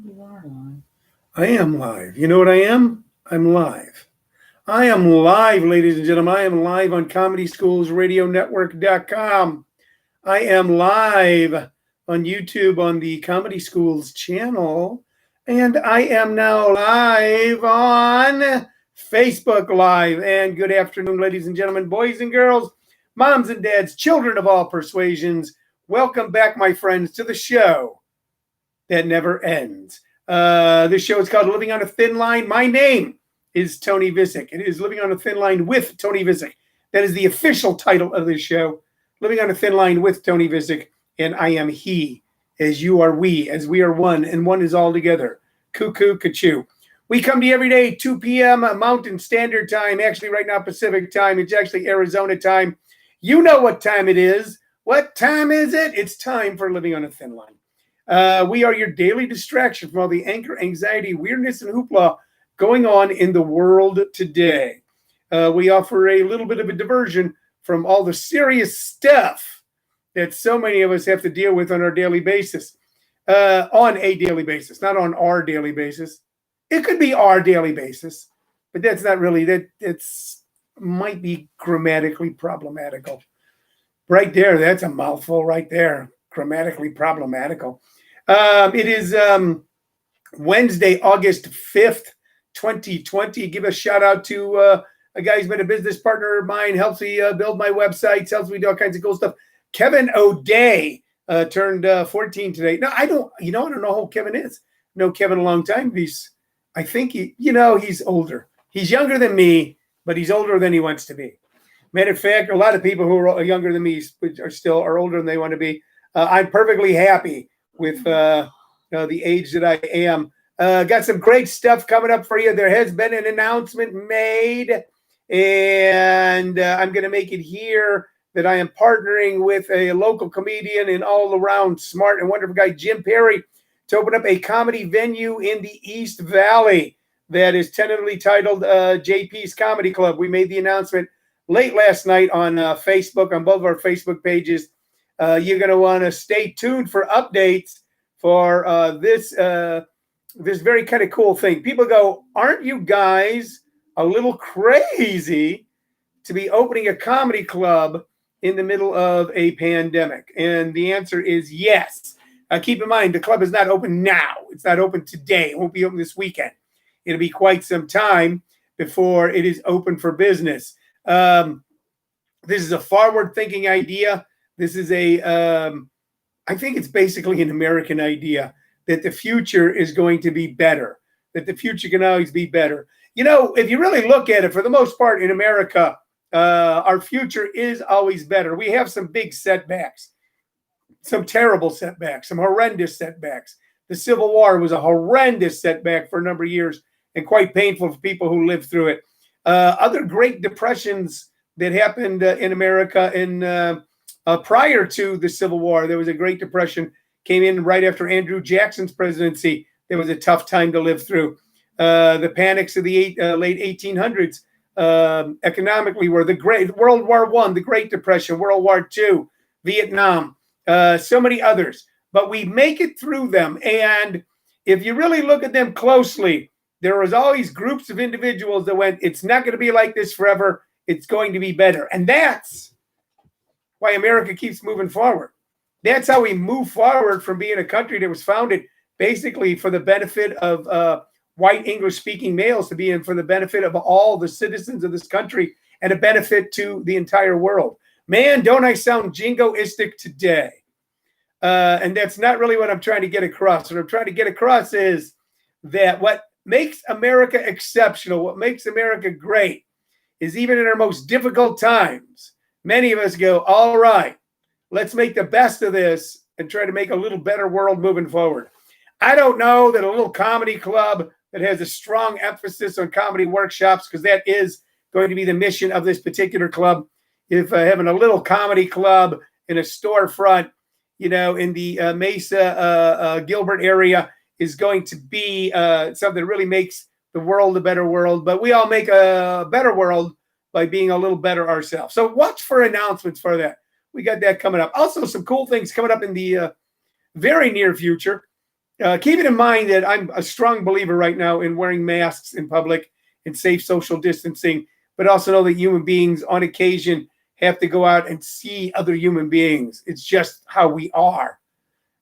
You are live. I am live. You know what I am? I'm live. I am live, ladies and gentlemen. I am live on ComedySchoolsRadioNetwork.com. I am live on YouTube on the Comedy Schools channel. And I am now live on Facebook Live. And good afternoon, ladies and gentlemen, boys and girls, moms and dads, children of all persuasions. Welcome back, my friends, to the show that never ends. This show is called Living on a Thin Line. My name is Tony Vicich. It is Living on a Thin Line with Tony Vicich. That is the official title of this show, Living on a Thin Line with Tony Vicich. And I am he, as you are we, as we are one, and one is all together. Cuckoo, cachoo. We come to you every day, 2 p.m. Mountain Standard Time. Actually, right now, Pacific Time. It's actually Arizona time. You know what time it is. What time is it? It's time for Living on a Thin Line. We are your daily distraction from all the anger, anxiety, weirdness, and hoopla going on in the world today. We offer a little bit of a diversion from all the serious stuff that so many of us have to deal with on our daily basis. On a daily basis, not on our daily basis. It could be our daily basis, but that's not really that. It's might be grammatically problematical. Right there, that's a mouthful right there. Grammatically problematical. It is Wednesday, August 5th, 2020. Give a shout out to a guy who's been a business partner of mine, helps me build my websites, helps me do all kinds of cool stuff. Kevin O'Day turned 14 today. No, I don't know who Kevin is. I know Kevin a long time. I think he's older. He's younger than me, but he's older than he wants to be. Matter of fact, a lot of people who are younger than me are older than they want to be. I'm perfectly happy with the age that I am. Got some great stuff coming up for you. There has been an announcement made, and I'm going to make it here that I am partnering with a local comedian and all-around smart and wonderful guy, Jim Perry, to open up a comedy venue in the East Valley that is tentatively titled JP's Comedy Club. We made the announcement late last night on Facebook, on both of our Facebook pages. You're going to want to stay tuned for updates for this very kind of cool thing. People go, aren't you guys a little crazy to be opening a comedy club in the middle of a pandemic? And the answer is yes. Keep in mind, the club is not open now. It's not open today. It won't be open this weekend. It'll be quite some time before it is open for business. This is a forward-thinking idea. This is I think it's basically an American idea that the future is going to be better, that the future can always be better. If you really look at it, for the most part in America, our future is always better. We have some big setbacks, some terrible setbacks, some horrendous setbacks. The Civil War was a horrendous setback for a number of years and quite painful for people who lived through it. Other great depressions that happened in America prior to the Civil War. There was a Great Depression, came in right after Andrew Jackson's presidency. There was a tough time to live through. The panics of the late 1800s economically were the Great World War I, the Great Depression, World War II, Vietnam, so many others. But we make it through them. And if you really look at them closely, there was always groups of individuals that went, it's not going to be like this forever. It's going to be better. And that's why America keeps moving forward. That's how we move forward from being a country that was founded basically for the benefit of white English-speaking males to being for the benefit of all the citizens of this country and a benefit to the entire world. Man, don't I sound jingoistic today? And that's not really what I'm trying to get across. What I'm trying to get across is that what makes America exceptional, what makes America great, is even in our most difficult times, many of us go, all right, let's make the best of this and try to make a little better world moving forward. I don't know that a little comedy club that has a strong emphasis on comedy workshops, because that is going to be the mission of this particular club. If having a little comedy club in a storefront, in the Mesa, Gilbert area is going to be something that really makes the world a better world. But we all make a better world by being a little better ourselves. So watch for announcements for that. We got that coming up. Also, some cool things coming up in the very near future. keeping in mind that I'm a strong believer right now in wearing masks in public and safe social distancing, but also know that human beings on occasion have to go out and see other human beings. It's just how we are.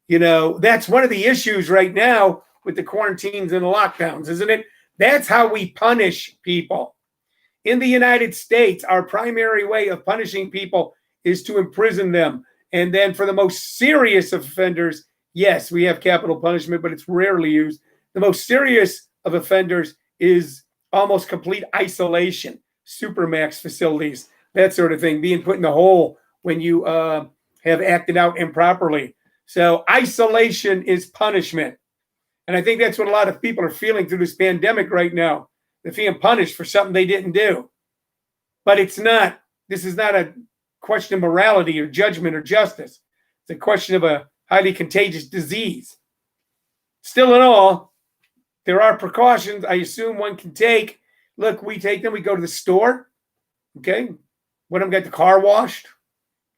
That's one of the issues right now with the quarantines and the lockdowns, isn't it? That's how we punish people. In the United States, our primary way of punishing people is to imprison them. And then for the most serious offenders, yes, we have capital punishment, but it's rarely used. The most serious of offenders is almost complete isolation, supermax facilities, that sort of thing, being put in the hole when you have acted out improperly. So isolation is punishment. And I think that's what a lot of people are feeling through this pandemic right now. They're feeling punished for something they didn't do. But it's not. This is not a question of morality or judgment or justice. It's a question of a highly contagious disease. Still in all, there are precautions I assume one can take. Look, we take them. We go to the store. Okay. When I've got the car washed.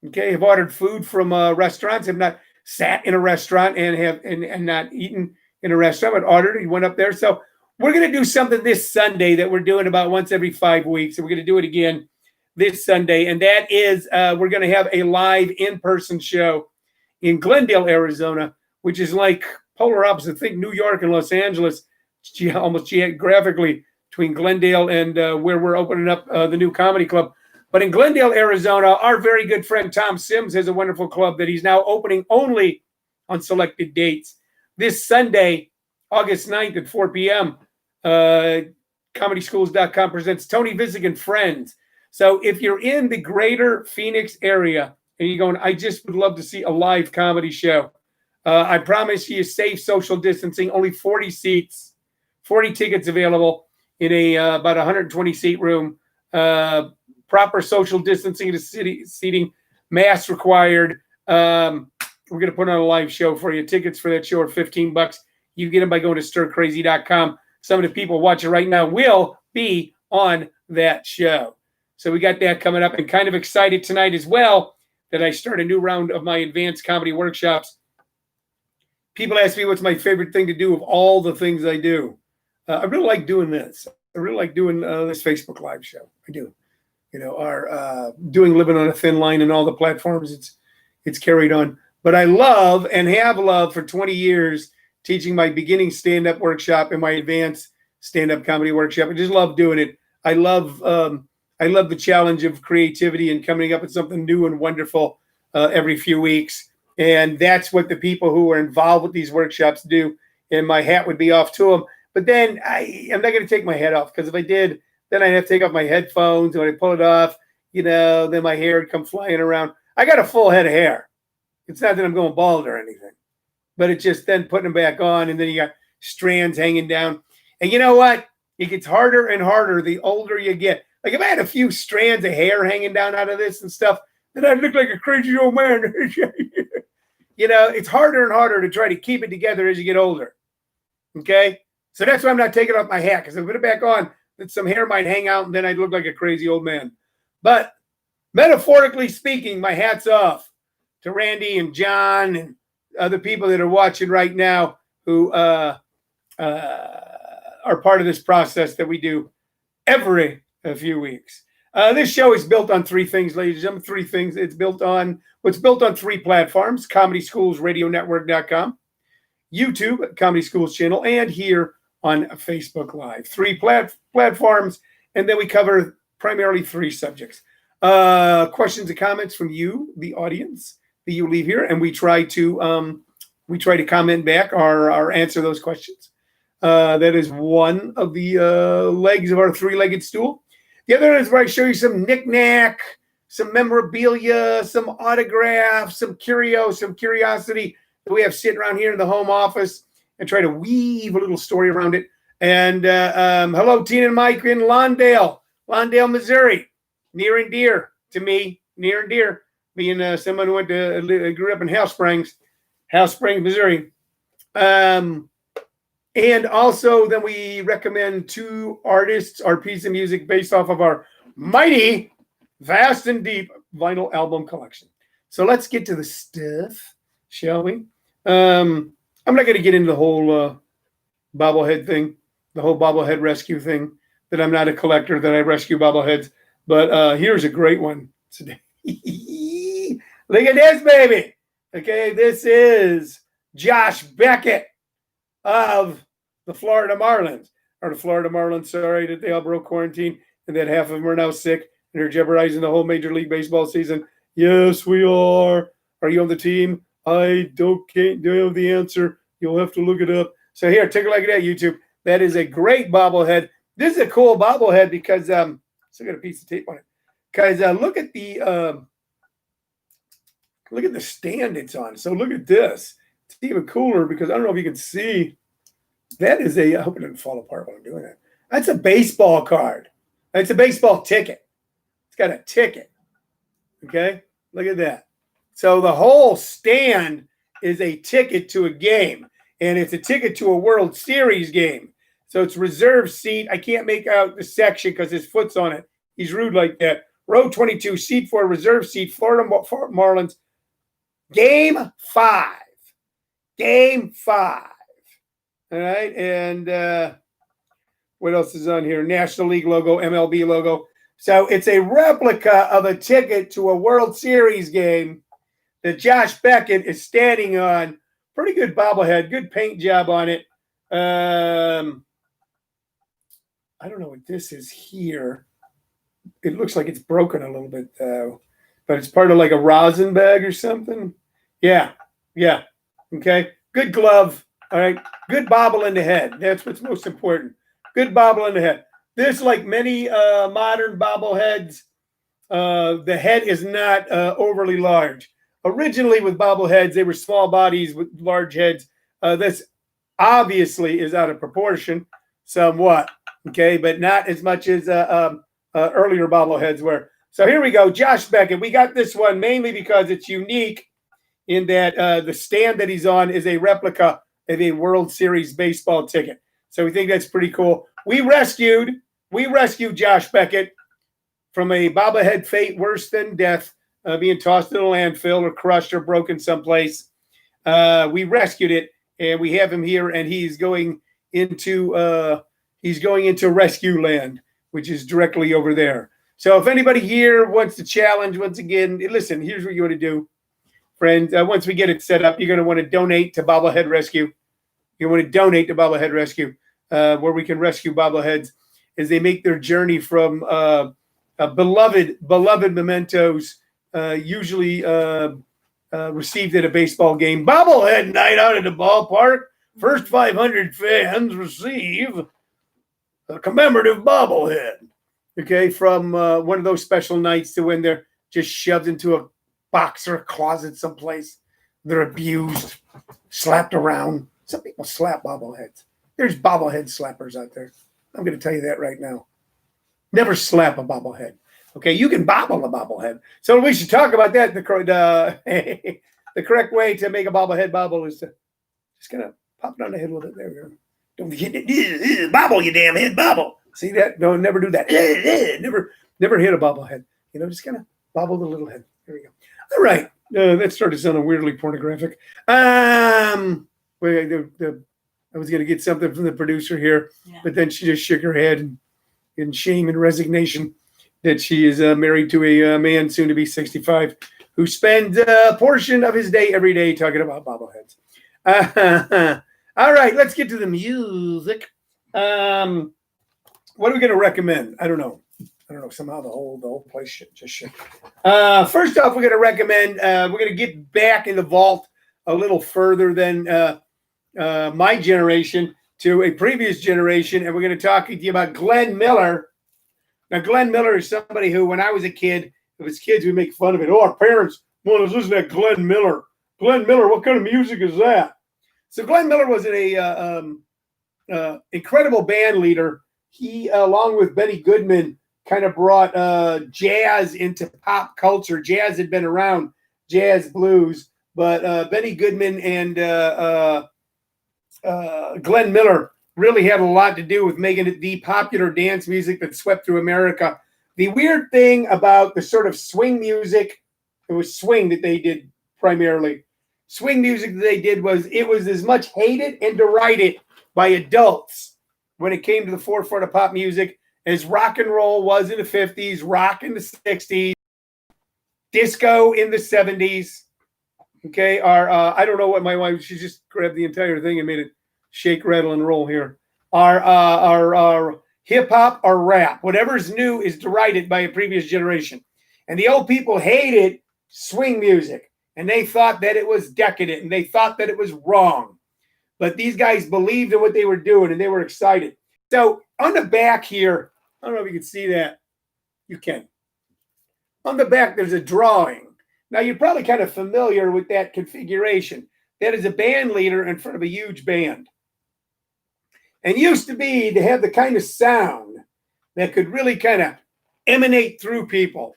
Okay. Have ordered food from restaurants. Have not sat in a restaurant and not eaten in a restaurant, but ordered. He went up there. So we're going to do something this Sunday that we're doing about once every 5 weeks. And we're going to do it again this Sunday. And that is we're going to have a live in-person show in Glendale, Arizona, which is like polar opposite. Think New York and Los Angeles, almost geographically between Glendale and where we're opening up the new comedy club. But in Glendale, Arizona, our very good friend Tom Sims has a wonderful club that he's now opening only on selected dates. This Sunday, August 9th at 4 p.m., ComedySchools.com presents Tony Vicich and Friends. So if you're in the greater Phoenix area and you're going, I just would love to see a live comedy show. I promise you safe social distancing, only 40 seats, 40 tickets available in a about 120-seat room. Proper social distancing in the city seating, mask required. We're going to put on a live show for you. Tickets for that show are $15. You get them by going to stircrazy.com. Some of the people watching right now will be on that show. So we got that coming up, and kind of excited tonight as well that I start a new round of my advanced comedy workshops. People ask me what's my favorite thing to do of all the things I do. I really like doing this. I really like doing this Facebook Live show. I do. Our doing Living on a Thin Line and all the platforms it's carried on. But I love and have loved for 20 years teaching my beginning stand-up workshop and my advanced stand-up comedy workshop. I just love doing it. I love the challenge of creativity and coming up with something new and wonderful every few weeks. And that's what the people who are involved with these workshops do. And my hat would be off to them. But then I'm not going to take my hat off, because if I did, then I'd have to take off my headphones. And when I pull it off, then my hair would come flying around. I got a full head of hair. It's not that I'm going bald or anything, but it's just then putting them back on, and then you got strands hanging down. And you know what? It gets harder and harder the older you get. Like if I had a few strands of hair hanging down out of this and stuff, then I'd look like a crazy old man. It's harder and harder to try to keep it together as you get older. Okay? So that's why I'm not taking off my hat, because if I put it back on, then some hair might hang out, and then I'd look like a crazy old man. But metaphorically speaking, my hat's off to Randy and John and other people that are watching right now who are part of this process that we do every few weeks. This show is built on three things, ladies and gentlemen. Three things. It's built on three platforms: ComedySchoolsRadioNetwork.com, YouTube, Comedy Schools channel, and here on Facebook Live. Three platforms, and then we cover primarily three subjects. Questions and comments from you, the audience, that you leave here, and we try to comment back or answer those questions. That is one of the legs of our three-legged stool. The other is where I show you some knick-knack, some memorabilia, some autographs, some curiosity that we have sitting around here in the home office, and try to weave a little story around it. And hello, Tina and Mike in Lawndale, Missouri. Near and dear to me, being someone who grew up in House Springs, Missouri. And also then we recommend two artists, our piece of music based off of our mighty, vast and deep vinyl album collection. So let's get to the stuff, shall we? I'm not going to get into the whole bobblehead thing, the whole bobblehead rescue thing, that I'm not a collector, that I rescue bobbleheads. But here's a great one today. Look at this, baby. Okay, this is Josh Beckett of the Florida Marlins. Or the Florida Marlins, sorry, that they all broke quarantine and that half of them are now sick and they're jeopardizing the whole Major League Baseball season. Yes, we are. Are you on the team? I can't have the answer. You'll have to look it up. So here, take a look at that, YouTube. That is a great bobblehead. This is a cool bobblehead because still got a piece of tape on it. Because look at the stand it's on. So look at this. It's even cooler because I don't know if you can see. That is I hope it doesn't fall apart while I'm doing that. That's a baseball card. It's a baseball ticket. It's got a ticket. Okay? Look at that. So the whole stand is a ticket to a game. And it's a ticket to a World Series game. So it's reserved seat. I can't make out the section because his foot's on it. He's rude like that. Row 22, seat 4, reserve seat, Florida Marlins. Game 5. Game 5. All right. And what else is on here? National League logo, MLB logo. So it's a replica of a ticket to a World Series game that Josh Beckett is standing on. Pretty good bobblehead, good paint job on it. I don't know what this is here. It looks like it's broken a little bit, though. But it's part of like a rosin bag or something. Yeah. Okay. Good glove. All right. Good bobble in the head. That's what's most important. Good bobble in the head. This, like many modern bobbleheads, the head is not overly large. Originally, with bobbleheads, they were small bodies with large heads. This obviously is out of proportion, somewhat, okay, but not as much as earlier bobbleheads were. So here we go, Josh Beckett. We got this one mainly because it's unique in that the stand that he's on is a replica of a World Series baseball ticket. So we think that's pretty cool. We rescued Josh Beckett from a bobblehead fate worse than death. Being tossed in a landfill or crushed or broken someplace. We rescued it, and we have him here, and he's going into rescue land, which is directly over there. So if anybody here wants to challenge, once again, listen, here's what you want to do, friends. Once we get it set up, you're going to want to donate to Bobblehead Rescue. You want to donate to Bobblehead Rescue, where we can rescue bobbleheads as they make their journey from beloved mementos, usually received at a baseball game. Bobblehead night out at the ballpark. First 500 fans receive a commemorative bobblehead. Okay, from one of those special nights to when they're just shoved into a box or a closet someplace. They're abused, slapped around. Some people slap bobbleheads. There's bobblehead slappers out there. I'm going to tell you that right now. Never slap a bobblehead. Okay, you can bobble a bobblehead. So we should talk about that. The correct way to make a bobblehead bobble is to just kind of pop it on the head a little bit. There we go. Don't hit it. Bobble, you damn head, bobble. See that? No, never do that. Never hit a bobblehead. Just kind of bobble the little head. There we go. All right. That started sounding weirdly pornographic. I was going to get something from the producer here, but then she just shook her head in shame and resignation that she is married to a man soon to be 65 who spends a portion of his day every day talking about bobbleheads. All right, let's get to the music. What are we going to recommend? I don't know. Somehow the whole place just shook. First off, we're going to recommend, we're going to get back in the vault a little further than my generation to a previous generation, and we're going to talk to you about Glenn Miller. Now, Glenn Miller is somebody who, when I was a kid, if it's kids, we make fun of it. Oh, our parents want us to listen to Glenn Miller. Glenn Miller, what kind of music is that? So Glenn Miller was an incredible band leader. He, along with Benny Goodman, kind of brought jazz into pop culture. Jazz had been around, jazz, blues, but Benny Goodman and Glenn Miller really had a lot to do with making it the popular dance music that swept through America. The weird thing about the sort of swing music, it was swing that they did primarily. swing music that they did was as much hated and derided by adults when it came to the forefront of pop music as rock and roll was in the 50s, rock in the 60s, disco in the 70s. Okay, I don't know what my wife, she just grabbed the entire thing and made it shake, rattle, and roll here. Our hip hop or rap, whatever's new is derided by a previous generation. And the old people hated swing music, and they thought that it was decadent, and they thought that it was wrong. But these guys believed in what they were doing, and they were excited. So on the back here, I don't know if you can see that. You can. On the back, there's a drawing. Now, you're probably kind of familiar with that configuration. That is a band leader in front of a huge band. And used to be to have the kind of sound that could really kind of emanate through people,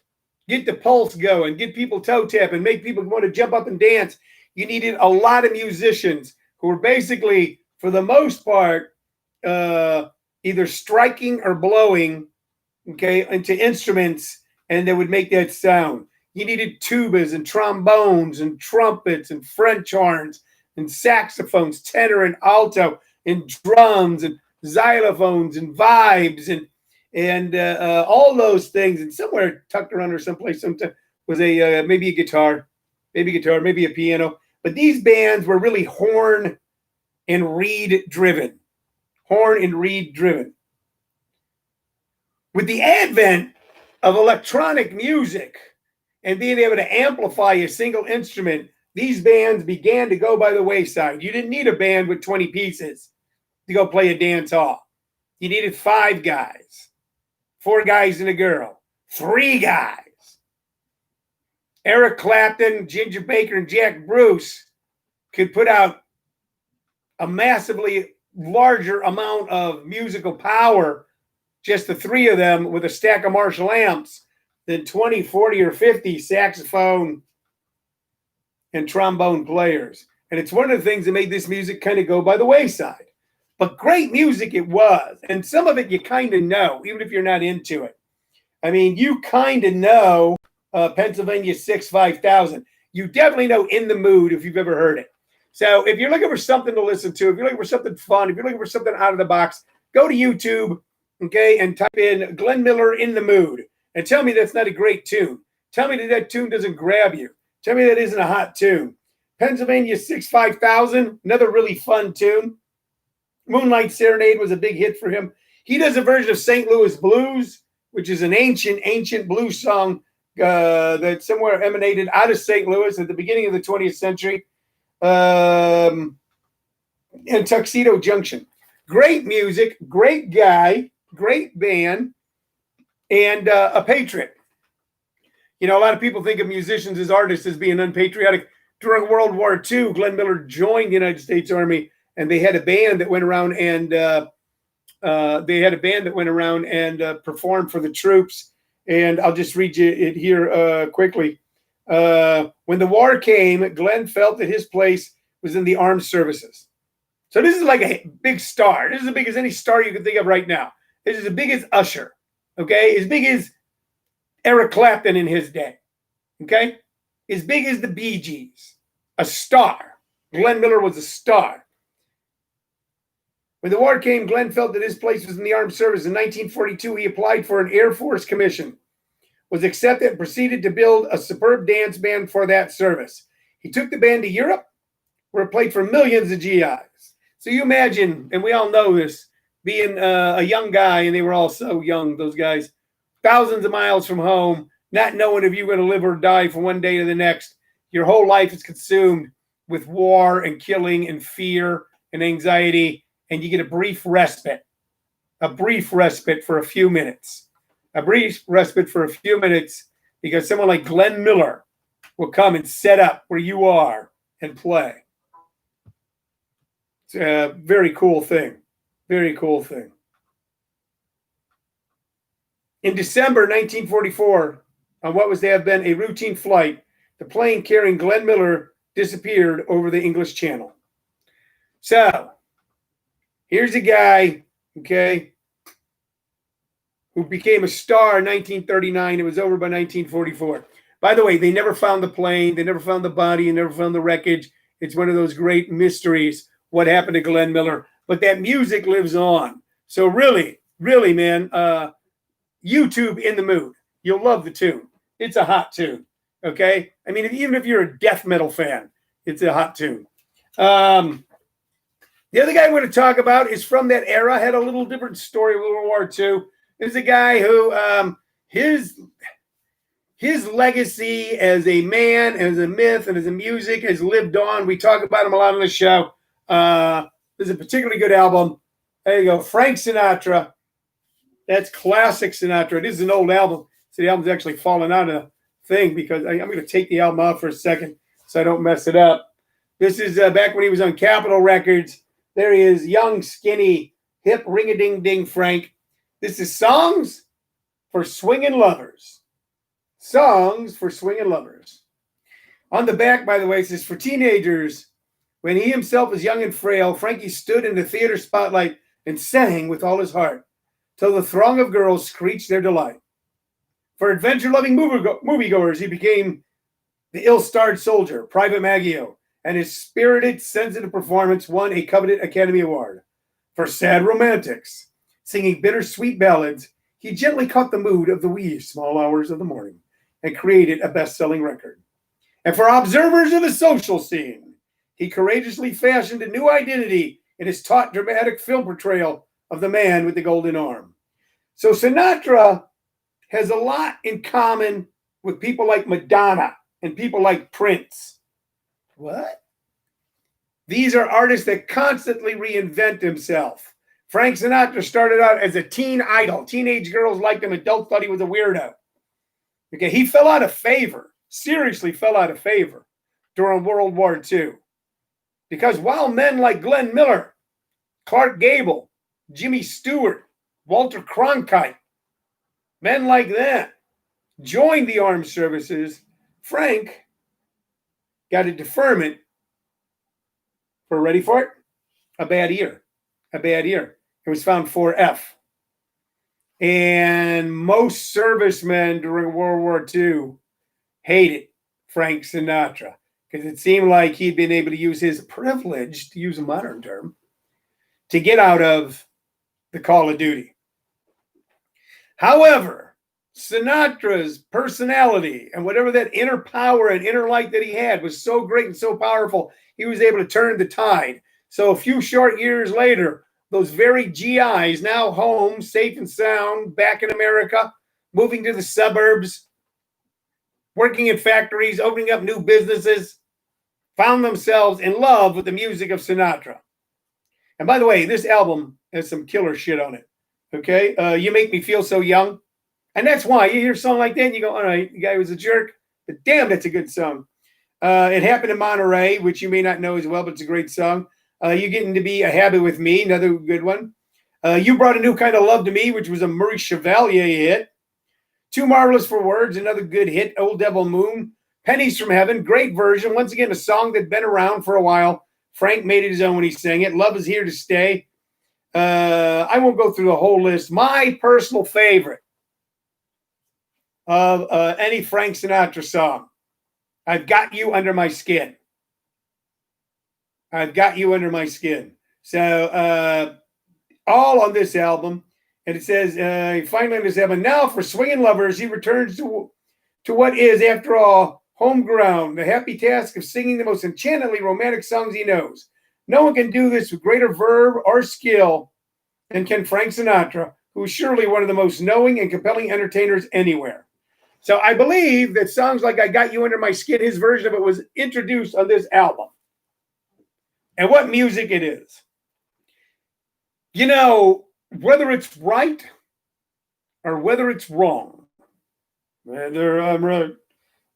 get the pulse going, get people toe tapping, make people want to jump up and dance. You needed a lot of musicians who were basically, for the most part, either striking or blowing, okay, into instruments, and they would make that sound. You needed tubas and trombones and trumpets and French horns and saxophones, tenor and alto, and drums and xylophones and vibes and all those things. And somewhere tucked around or someplace was maybe a guitar, maybe a piano. But these bands were really horn and reed driven. With the advent of electronic music and being able to amplify a single instrument, these bands began to go by the wayside. You didn't need a band with 20 pieces to go play a dance hall. You needed 5 guys, 4 guys and a girl, 3 guys. Eric Clapton, Ginger Baker, and Jack Bruce could put out a massively larger amount of musical power, just the 3 of them with a stack of Marshall amps, than 20, 40, or 50 saxophone and trombone players. And it's one of the things that made this music kind of go by the wayside. But great music it was. And some of it you kind of know, even if you're not into it. I mean, you kind of know Pennsylvania 6-5000. You definitely know In the Mood if you've ever heard it. So if you're looking for something to listen to, if you're looking for something fun, if you're looking for something out of the box, go to YouTube, okay, and type in Glenn Miller In the Mood. And tell me that's not a great tune. Tell me that tune doesn't grab you. Tell me that isn't a hot tune. Pennsylvania 6-5000, another really fun tune. Moonlight Serenade was a big hit for him. He does a version of St. Louis Blues, which is an ancient blues song that somewhere emanated out of St. Louis at the beginning of the 20th century. And Tuxedo Junction. Great music, great guy, great band, and a patriot. You know, a lot of people think of musicians as artists as being unpatriotic. During World War II, Glenn Miller joined the United States Army, and they had a band that went around and performed for the troops. And I'll just read you it here quickly. When the war came, Glenn felt that his place was in the armed services. So this is like a big star. This is as big as any star you can think of right now. This is as big as Usher, okay? As big as Eric Clapton in his day, okay? As big as the Bee Gees. A star. Glenn Miller was a star. When the war came, Glenn felt that his place was in the armed services. In 1942, he applied for an Air Force commission, was accepted, and proceeded to build a superb dance band for that service. He took the band to Europe, where it played for millions of GIs. So you imagine, and we all know this, being a young guy, and they were all so young, those guys, thousands of miles from home, not knowing if you're going to live or die from one day to the next. Your whole life is consumed with war and killing and fear and anxiety, and you get a brief respite for a few minutes. A brief respite for a few minutes because someone like Glenn Miller will come and set up where you are and play. It's a very cool thing. Very cool thing. In December 1944, on what was to have been a routine flight, the plane carrying Glenn Miller disappeared over the English Channel. So, here's a guy, okay, who became a star in 1939. It was over by 1944. By the way, they never found the plane. They never found the body. They never found the wreckage. It's one of those great mysteries, what happened to Glenn Miller. But that music lives on. So really, really, man, YouTube In the Mood. You'll love the tune. It's a hot tune. Okay? I mean, even if you're a death metal fan, it's a hot tune. The other guy I want to talk about is from that era, had a little different story, World War II. There's a guy who his legacy as a man, as a myth, and as a music has lived on. We talk about him a lot on the show. There's a particularly good album. There you go, Frank Sinatra. That's classic Sinatra. This is an old album. So the album's actually fallen out of the thing because I'm going to take the album out for a second so I don't mess it up. This is back when he was on Capitol Records. There he is, young, skinny, hip, ring-a-ding-ding Frank. This is Songs for Swingin' Lovers. Songs for Swingin' Lovers. On the back, by the way, it says, for teenagers, when he himself was young and frail, Frankie stood in the theater spotlight and sang with all his heart, till the throng of girls screeched their delight. For adventure-loving moviegoers, he became the ill-starred soldier, Private Maggio, and his spirited, sensitive performance won a coveted Academy Award. For sad romantics, singing bittersweet ballads, he gently caught the mood of the wee small hours of the morning and created a best-selling record. And for observers of the social scene, he courageously fashioned a new identity in his taut, dramatic film portrayal of the man with the golden arm. So Sinatra has a lot in common with people like Madonna and people like Prince. What? These are artists that constantly reinvent himself. Frank Sinatra started out as a teen idol. Teenage girls liked him. Adults thought he was a weirdo. Okay, he fell out of favor, seriously fell out of favor during World War II. Because while men like Glenn Miller, Clark Gable, Jimmy Stewart, Walter Cronkite, men like that joined the armed services, Frank got a deferment for, ready for it? A bad ear. A bad ear. It was found 4F. And most servicemen during World War II hated Frank Sinatra because it seemed like he'd been able to use his privilege, to use a modern term, to get out of the call of duty. However, Sinatra's personality and whatever that inner power and inner light that he had was so great and so powerful, he was able to turn the tide. So a few short years later, those very GIs now home, safe and sound, back in America, moving to the suburbs, working in factories, opening up new businesses, found themselves in love with the music of Sinatra. And by the way, this album has some killer shit on it. Okay? You Make Me Feel So Young. And that's why you hear a song like that and you go, all right, the guy was a jerk, but damn, that's a good song. It Happened in Monterey, which you may not know as well, but it's a great song. You Getting to Be a Habit with Me, another good one. You Brought a New Kind of Love to Me, which was a Maurice Chevalier hit. Too Marvelous for Words, another good hit. Old Devil Moon. Pennies from Heaven, great version. Once again, a song that'd been around for a while. Frank made it his own when he sang it. Love Is Here to Stay. I won't go through the whole list. My personal favorite of any Frank Sinatra song, I've Got You Under My Skin. I've Got You Under My Skin. So all on this album. And it says, finally on this album, now for swinging lovers, he returns to what is, after all, home ground, the happy task of singing the most enchantingly romantic songs he knows. No one can do this with greater verve or skill than can Frank Sinatra, who is surely one of the most knowing and compelling entertainers anywhere. So I believe that songs like I Got You Under My Skin, his version of it was introduced on this album. And what music it is. You know, whether it's right or whether it's wrong, whether I'm right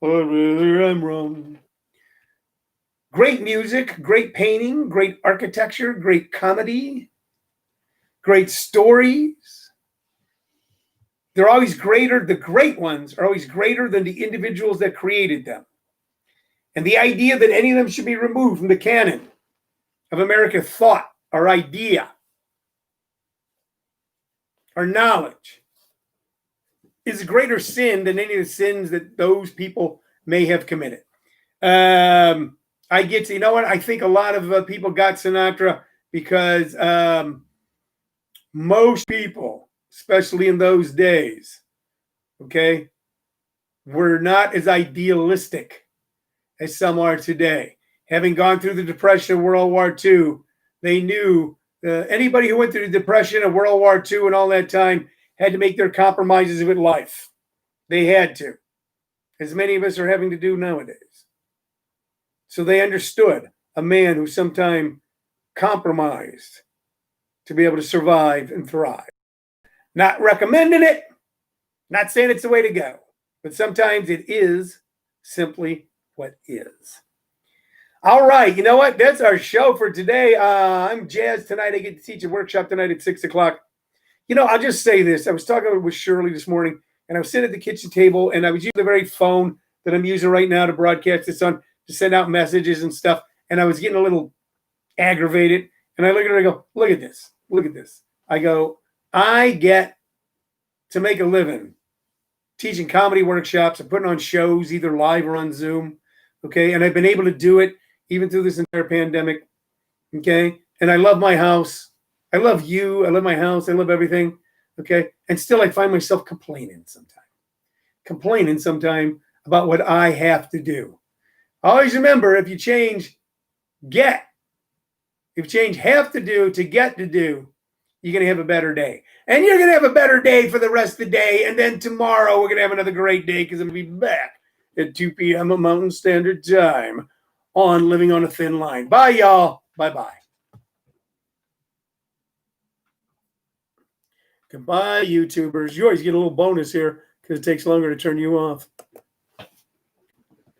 or whether I'm wrong. Great music, great painting, great architecture, great comedy, great stories. They're always greater. The great ones are always greater than the individuals that created them. And the idea that any of them should be removed from the canon of American thought or idea or knowledge is a greater sin than any of the sins that those people may have committed. I get to, you know what? I think a lot of people got Sinatra because most people, especially in those days, okay, were not as idealistic as some are today. Having gone through the Depression of World War II, they knew anybody who went through the Depression of World War II and all that time had to make their compromises with life. They had to, as many of us are having to do nowadays. So they understood a man who sometimes compromised to be able to survive and thrive. Not recommending it, not saying it's the way to go, but sometimes it is simply what is. All right, you know what? That's our show for today. I'm Jazz tonight. I get to teach a workshop tonight at 6 o'clock. You know, I'll just say this. I was talking with Shirley this morning, and I was sitting at the kitchen table, and I was using the very phone that I'm using right now to broadcast this on, to send out messages and stuff, and I was getting a little aggravated, and I look at her and I go, look at this. Look at this. I go, I get to make a living teaching comedy workshops and putting on shows, either live or on Zoom, okay? And I've been able to do it even through this entire pandemic, okay? And I love my house. I love you. I love my house. I love everything, okay? And still I find myself complaining sometimes about what I have to do. Always remember, if you change have to do to get to do, you're going to have a better day. And you're going to have a better day for the rest of the day. And then tomorrow we're going to have another great day because I'm going to be back at 2 p.m. Mountain Standard Time on Living on a Thin Line. Bye, y'all. Bye-bye. Goodbye, YouTubers. You always get a little bonus here because it takes longer to turn you off.